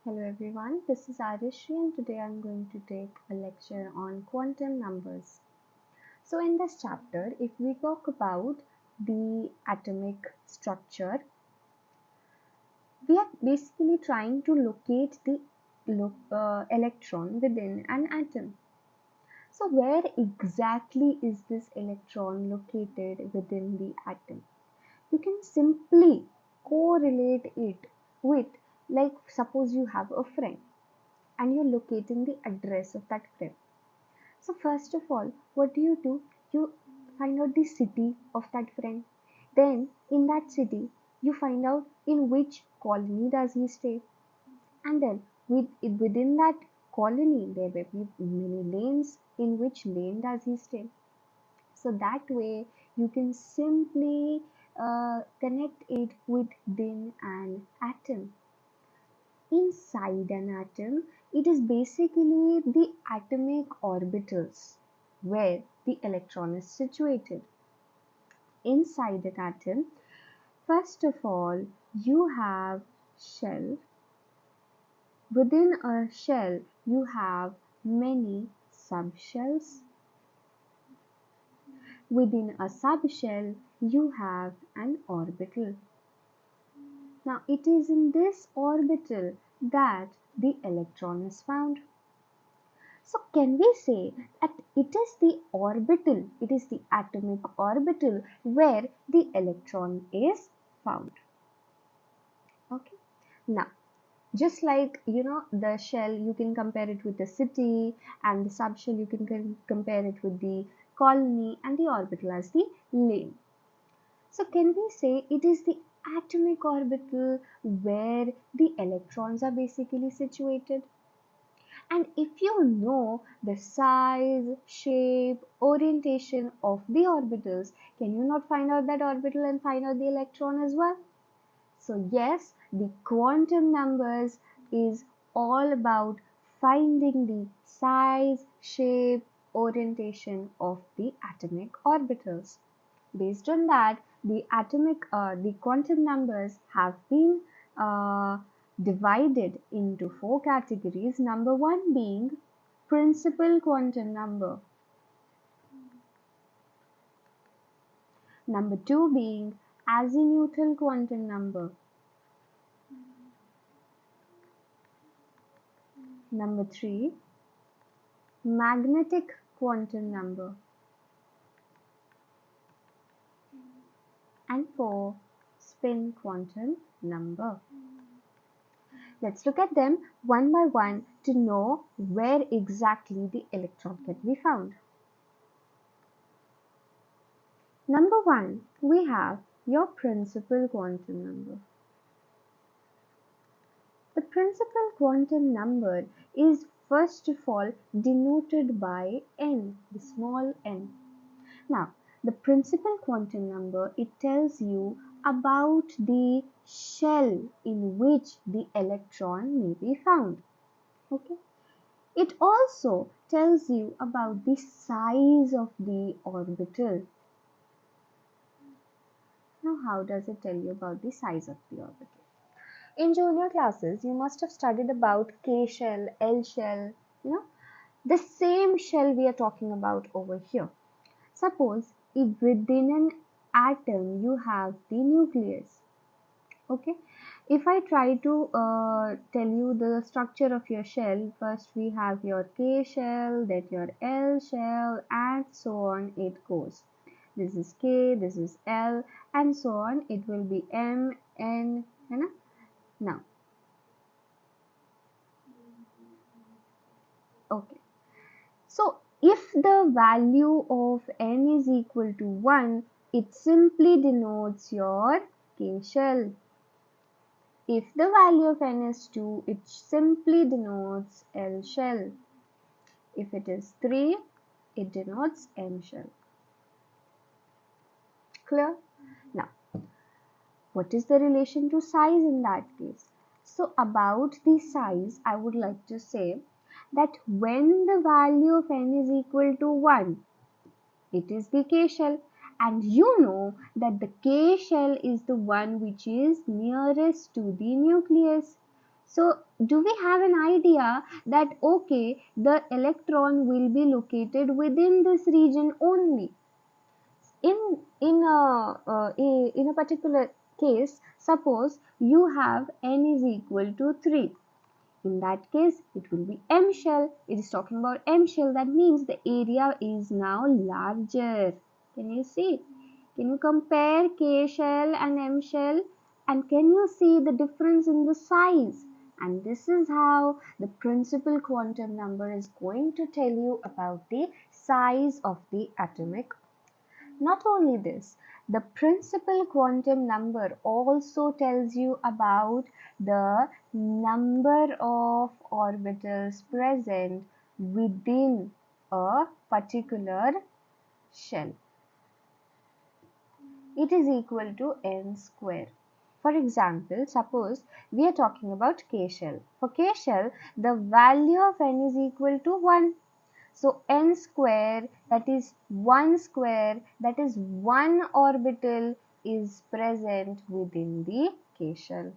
Hello everyone, this is Arishri and today I'm going to take a lecture on quantum numbers. So in this chapter, if we talk about the atomic structure, we are basically trying to locate the electron within an atom. So where exactly is this electron located within the atom? You can simply correlate it with, like, suppose you have a friend and you're locating the address of that friend. So first of all, what do? You find out the city of that friend. Then in that city, you find out in which colony does he stay. And then within that colony, there will be many lanes. In which lane does he stay? So that way, you can simply connect it within an atom. Inside an atom, it is basically the atomic orbitals where the electron is situated. Inside an atom, first of all, you have shell. Within a shell, you have many subshells. Within a subshell, you have an orbital. Now, it is in this orbital that the electron is found. So can we say that it is the orbital, it is the atomic orbital where the electron is found. Okay. Now, just like the shell, you can compare it with the city, and the subshell you can compare it with the colony, and the orbital as the lane. So can we say it is the atomic orbital where the electrons are basically situated? And if you know the size, shape, orientation of the orbitals, can you not find out that orbital and find out the electron as well? So yes, the quantum numbers is all about finding the size, shape, orientation of the atomic orbitals. Based on that, the quantum numbers have been uh, divided into four categories. Number one being principal quantum number. Number two being azimuthal quantum number. Number three, magnetic quantum number. And four, spin quantum number. Let's look at them one by one to know where exactly the electron can be found. Number one, we have your principal quantum number. The principal quantum number is first of all denoted by n, the small n. Now, the principal quantum number, it tells you about the shell in which the electron may be found. Okay. It also tells you about the size of the orbital. Now, how does it tell you about the size of the orbital? In junior classes, you must have studied about K shell, L shell, the same shell we are talking about over here. Suppose if within an atom you have the nucleus, okay. If I try to tell you the structure of your shell, first we have your K shell, then your L shell, and so on it goes. This is K, this is L, and so on. It will be M, N, now. Okay. So if the value of n is equal to 1, it simply denotes your K shell. If the value of n is 2, it simply denotes L shell. If it is 3, it denotes M shell. Clear? Now, what is the relation to size in that case? So about the size, I would like to say that when the value of n is equal to 1, it is the K shell, and you know that the K shell is the one which is nearest to the nucleus. So do we have an idea that okay, the electron will be located within this region only? In a particular case, suppose you have n is equal to 3. In that case, it will be M shell. It is talking about M shell. That means the area is now larger. Can you see? Can you compare K shell and M shell? And can you see the difference in the size? And this is how the principal quantum number is going to tell you about the size of the atomic. Not only this, the principal quantum number also tells you about the number of orbitals present within a particular shell. It is equal to n square. For example, suppose we are talking about K shell. For K shell, the value of n is equal to 1. So n square, that is 1 square, that is 1 orbital is present within the K shell.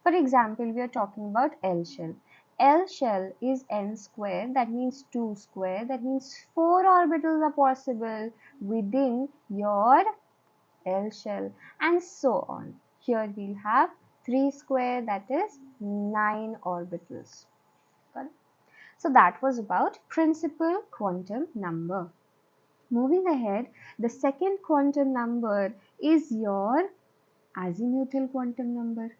For example, we are talking about L shell. L shell is n square, that means 2 square, that means 4 orbitals are possible within your L shell, and so on. Here we'll have 3 square, that is 9 orbitals. Got it? So that was about principal quantum number. Moving ahead, the second quantum number is your azimuthal quantum number.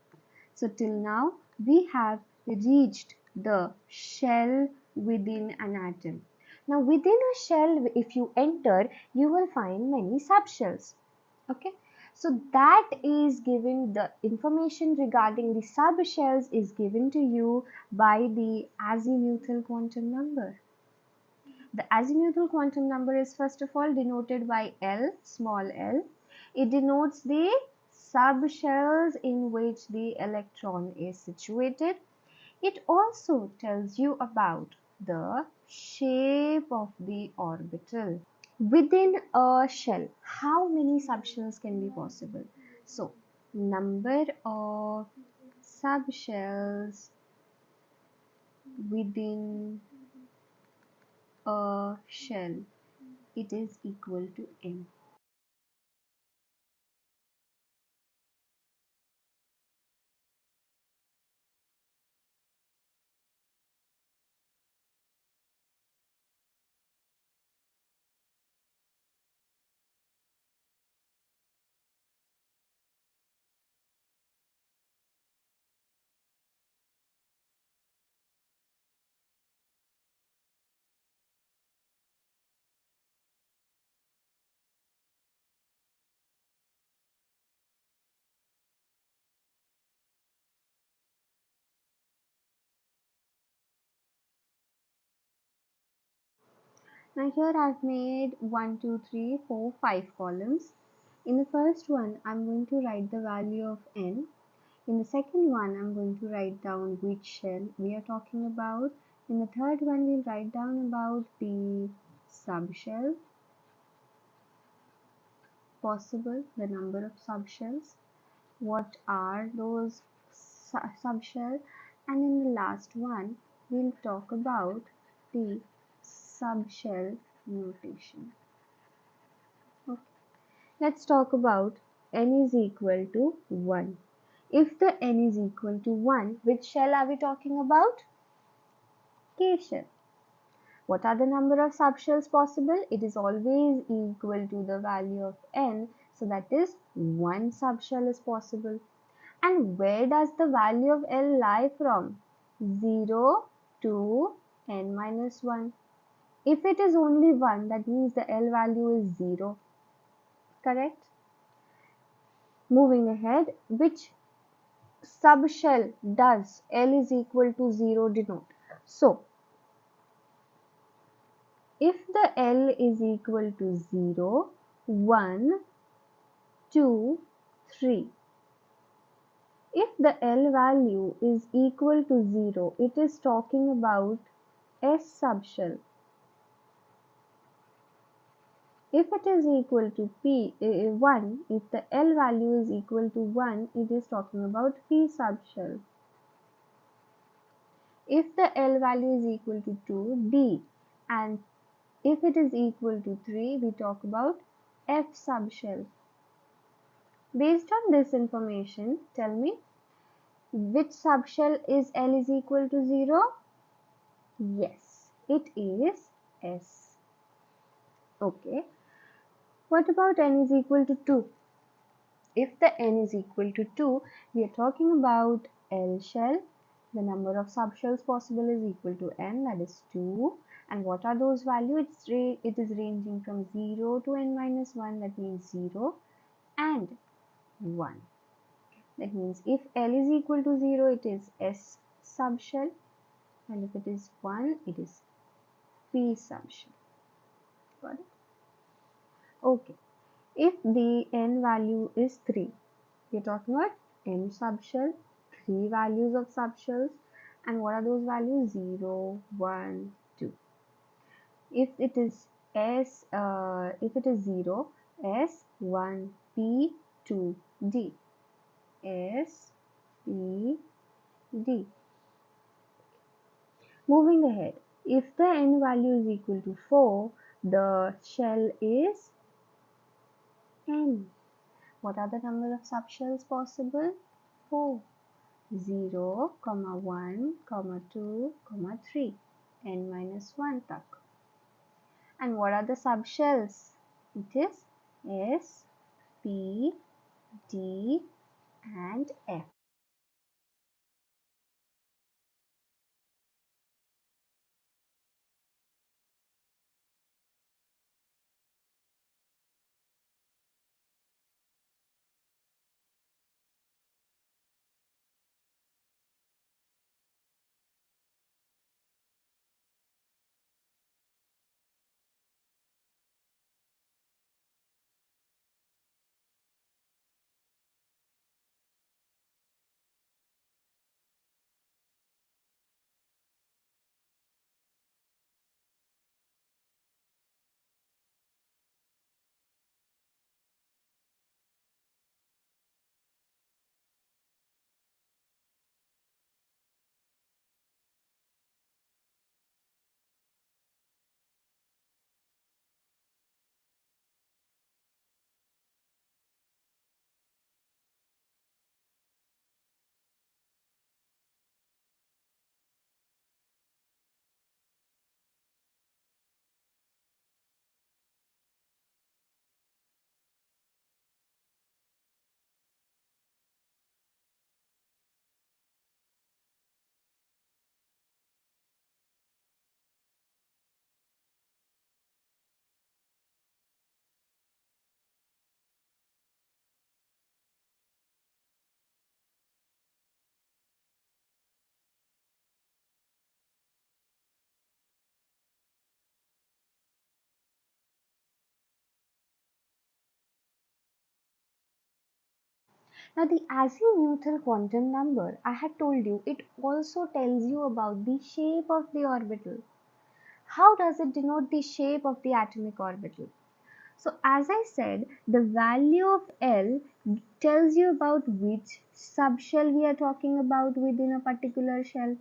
So till now we have reached the shell within an atom. Now within a shell, if you enter, you will find many subshells. Okay, so that is given, the information regarding the subshells is given to you by the azimuthal quantum number. The azimuthal quantum number is first of all denoted by L, small l. It denotes the subshells in which the electron is situated. It also tells you about the shape of the orbital. Within a shell, how many subshells can be possible? So, number of subshells within a shell, it is equal to m. Now here I've made 1, 2, 3, 4, 5 columns. In the first one, I'm going to write the value of n. In the second one, I'm going to write down which shell we are talking about. In the third one, we'll write down about the subshell possible, the number of subshells, what are those subshells, and in the last one, we'll talk about the subshell notation. Okay. Let's talk about n is equal to 1. If the n is equal to 1, which shell are we talking about? K shell. What are the number of subshells possible? It is always equal to the value of n, so that is 1 subshell is possible. And where does the value of L lie from? 0 to n minus 1. If it is only 1, that means the L value is 0. Correct? Moving ahead, which subshell does L is equal to 0 denote? So, if the L is equal to 0, 1, 2, 3. If the L value is equal to 0, it is talking about S subshell. If it is equal to 1, if the L value is equal to 1, it is talking about P subshell. If the L value is equal to 2, D, and if it is equal to 3, we talk about F subshell. Based on this information, tell me which subshell is L is equal to 0? Yes, it is S. Okay. What about N is equal to 2? If the N is equal to 2, we are talking about L shell. The number of subshells possible is equal to N, that is 2. And what are those values? It is ranging from 0 to N minus 1, that means 0 and 1. That means if L is equal to 0, it is S subshell, and if it is 1, it is P subshell. Got it? Okay. If the N value is 3, we are talking about N subshell, 3 values of subshells, and what are those values? 0, 1, 2. If it is if it is 0, S, 1, P, 2, D. S, P, D. Moving ahead, if the N value is equal to 4, the shell is N. What are the number of subshells possible? 4. 0, 1, 2, 3. N minus 1 tak. And what are the subshells? It is S, P, D, and F. Now the azimuthal quantum number, I had told you, it also tells you about the shape of the orbital. How does it denote the shape of the atomic orbital? So as I said, the value of L tells you about which subshell we are talking about within a particular shell.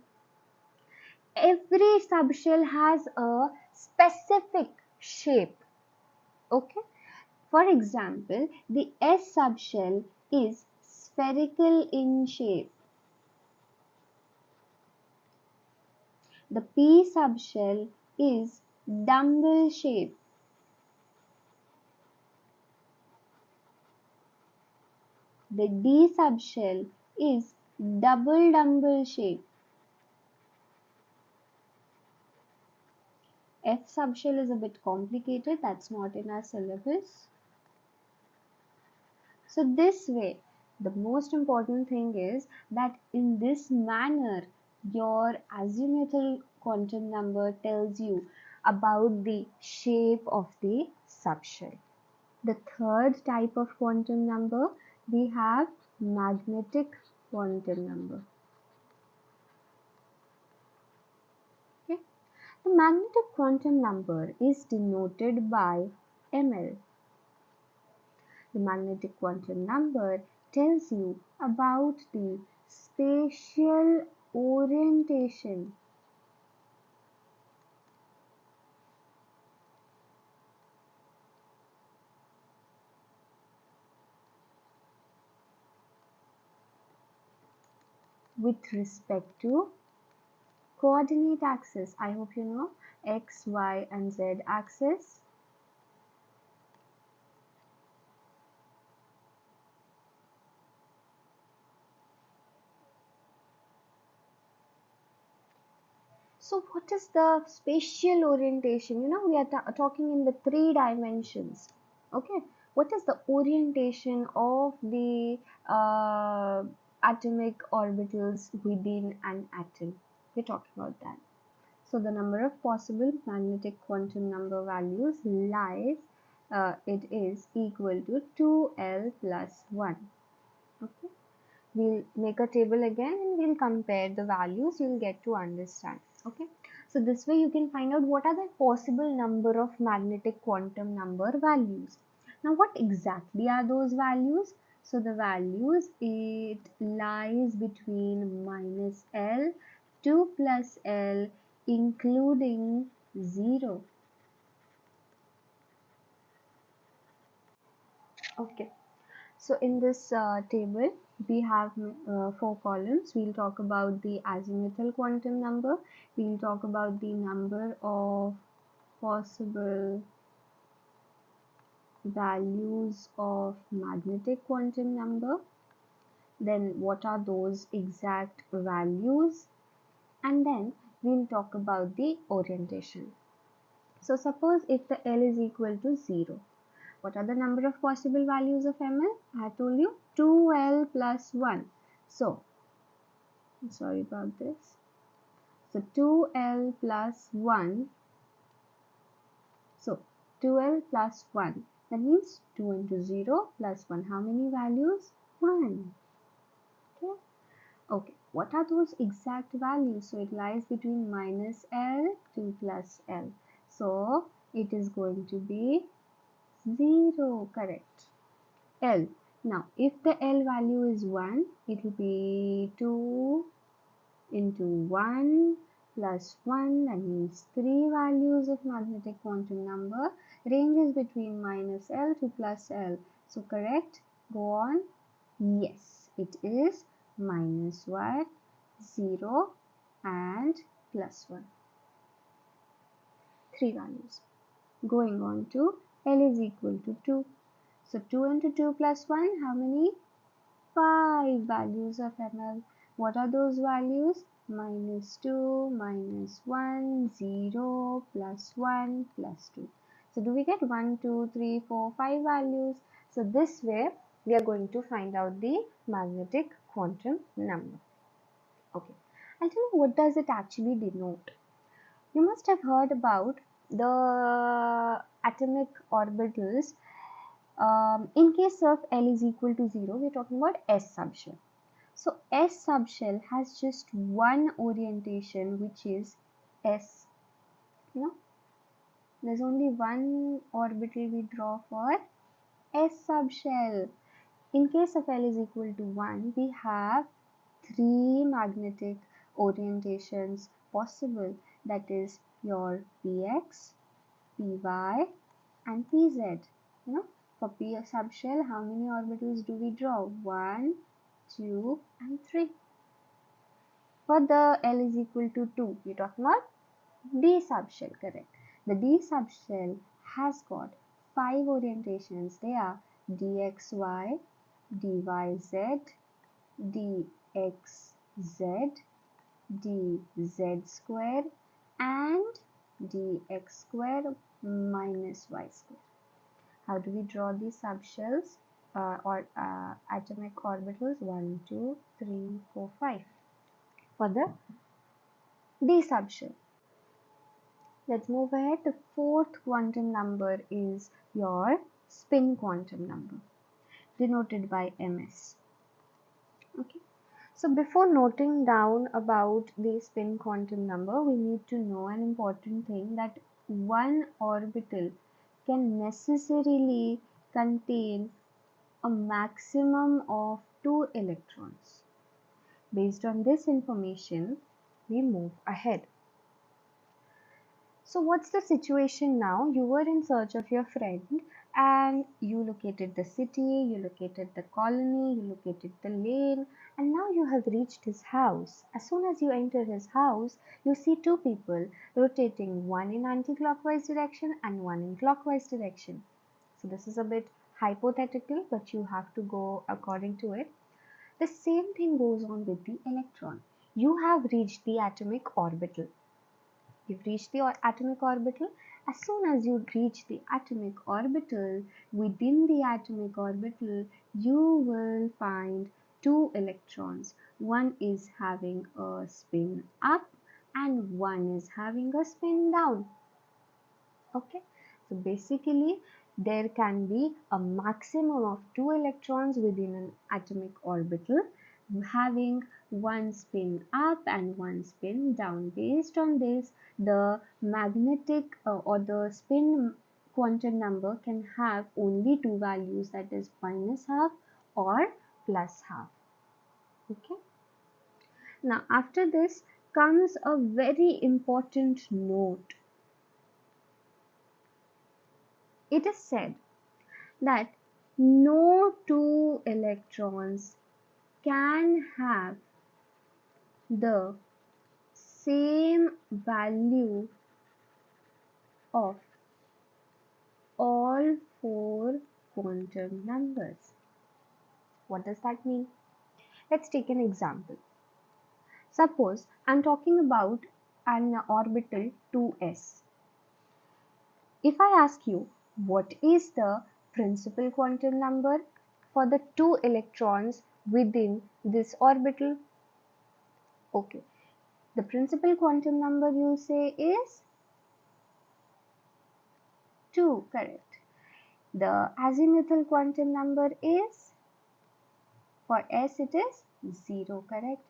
Every subshell has a specific shape. Okay. For example, the S subshell is spherical in shape. The P subshell is dumbbell shape. The D subshell is double dumbbell shape. F subshell is a bit complicated, that's not in our syllabus. So this way, the most important thing is that in this manner, your azimuthal quantum number tells you about the shape of the subshell. The third type of quantum number, we have magnetic quantum number. Okay. The magnetic quantum number is denoted by ml. The magnetic quantum number tells you about the spatial orientation with respect to coordinate axis. I hope you know x, y and z axis. So what is the spatial orientation? We are talking in the 3 dimensions. Okay, what is the orientation of the atomic orbitals within an atom? We're talking about that. So the number of possible magnetic quantum number values lies, it is equal to 2L plus 1. Okay. We'll make a table again and we'll compare the values. You'll get to understand. Okay. So this way you can find out what are the possible number of magnetic quantum number values. Now what exactly are those values? So the values, it lies between minus L to plus L including 0. Okay. So in this table, we have 4 columns. We'll talk about the azimuthal quantum number. We'll talk about the number of possible values of magnetic quantum number. Then what are those exact values? And then we'll talk about the orientation. So suppose if the L is equal to 0. What are the number of possible values of Ml? I have told you 2L plus 1. So, sorry about this. So 2L plus 1. So 2L plus 1. That means 2 into 0 plus 1. How many values? 1. Okay. Okay. What are those exact values? So it lies between minus L to plus L. So it is going to be 0. Correct. L. Now, if the L value is 1, it will be 2 into 1 plus 1, that means 3 values of magnetic quantum number. Ranges between minus L to plus L. So, correct? Go on. Yes, it is minus 1, 0 and plus 1. 3 values. Going on to L is equal to 2. So 2 into 2 plus 1, how many? 5 values of ml. What are those values? Minus 2, minus 1, 0, plus 1, plus 2. So do we get 1, 2, 3, 4, 5 values? So this way we are going to find out the magnetic quantum number. Okay. I'll tell you what does it actually denote. You must have heard about the atomic orbitals. In case of L is equal to 0, we're talking about S subshell. So S subshell has just one orientation, which is S. There's only one orbital we draw for S subshell. In case of L is equal to 1, we have 3 magnetic orientations possible. That is your Px, Py and Pz. For P subshell, how many orbitals do we draw? 1, 2 and 3. For the L is equal to 2, we're talking about D subshell, correct. The D subshell has got 5 orientations. They are dxy, dyz, dxz, dz square and dx square minus y square. How do we draw these subshells or atomic orbitals? 1, 2, 3, 4, 5. For the D subshell. Let's move ahead. The 4th quantum number is your spin quantum number, denoted by ms. Okay. So before noting down about the spin quantum number, we need to know an important thing, that one orbital can necessarily contain a maximum of 2 electrons. Based on this information, we move ahead. So what's the situation now? You were in search of your friend and you located the city, you located the colony, you located the lane, and now you have reached his house. As soon as you enter his house, you see two people rotating, one in anti-clockwise direction and one in clockwise direction. So this is a bit hypothetical, but you have to go according to it. The same thing goes on with the electron. You have reached the atomic orbital. You've reached the atomic orbital. As soon as you reach the atomic orbital, within the atomic orbital, you will find two electrons. One is having a spin up and one is having a spin down. Okay, so basically there can be a maximum of two electrons within an atomic orbital having one spin up and one spin down. Based on this, the magnetic or the spin quantum number can have only two values, that is minus half or plus half. Okay, now after this comes a very important note. It is said that no two electrons can have the same value of all four quantum numbers. What does that mean? Let's take an example. Suppose I'm talking about an orbital 2s. If I ask you what is the principal quantum number for the two electrons within this orbital, okay, the principal quantum number you'll say is 2, correct. The azimuthal quantum number is, for S it is 0, correct.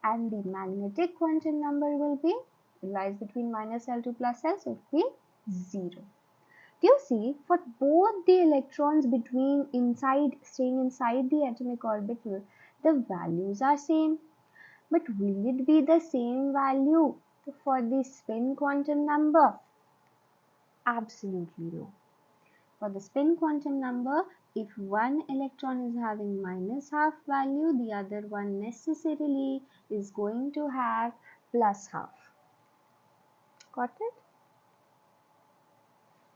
And the magnetic quantum number will be, lies between minus L to plus L, so it will be 0. Do you see, for both the electrons staying inside the atomic orbital, the values are same. But will it be the same value for the spin quantum number? Absolutely no. For the spin quantum number, if one electron is having minus half value, the other one necessarily is going to have plus half. Got it?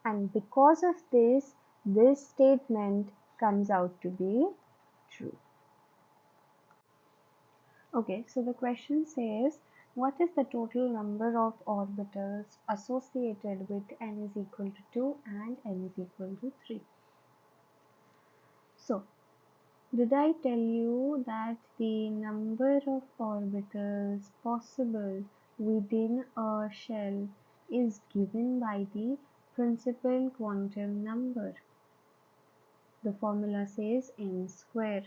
And because of this statement comes out to be true. Okay, so the question says, what is the total number of orbitals associated with n is equal to 2 and n is equal to 3? So, did I tell you that the number of orbitals possible within a shell is given by the principal quantum number? The formula says n square.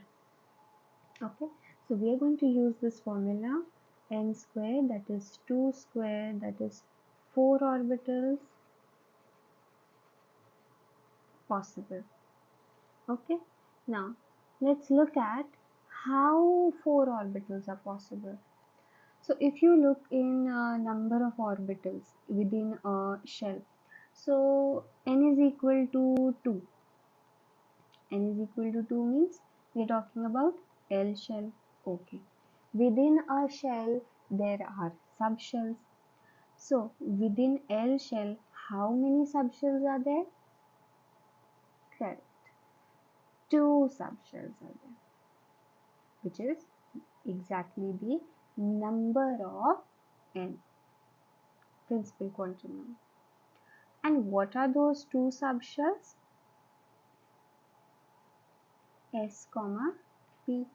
Okay, so we are going to use this formula, n square, that is 2 square, that is 4 orbitals possible. Okay, now let's look at how 4 orbitals are possible. So if you look in number of orbitals within a shell, so n is equal to 2. N is equal to 2 means we are talking about L shell. Okay. Within a shell there are subshells. So within L shell, how many subshells are there? Correct. 2 subshells are there, which is exactly the number of n, principal quantum number. And what are those 2 subshells? S, P.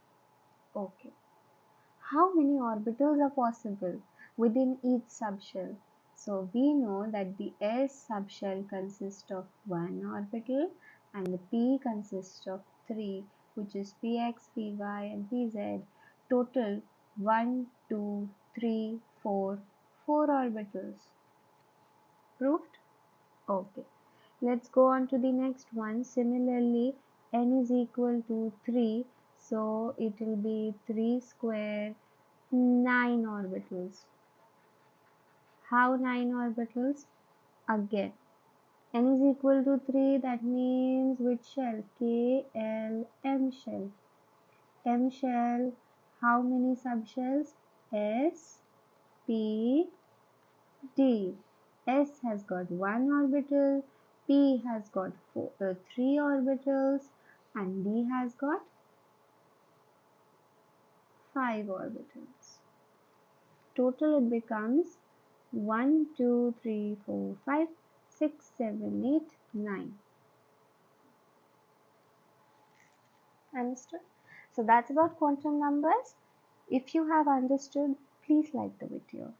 Okay. How many orbitals are possible within each subshell? So we know that the S subshell consists of 1 orbital and the P consists of 3, which is Px, Py and Pz. Total 1, 2, 3, 4 orbitals. Proved? Okay. Let's go on to the next one. Similarly, n is equal to 3. So it will be 3 square, 9 orbitals. How 9 orbitals? Again, n is equal to 3, that means which shell? K, L, M shell. M shell, how many subshells? S, P, D. S has got 1 orbital, P has got 3 orbitals, and D has got 5 orbitals. Total it becomes 1, 2, 3, 4, 5, 6, 7, 8, 9. Understood? So that's about quantum numbers. If you have understood, please like the video.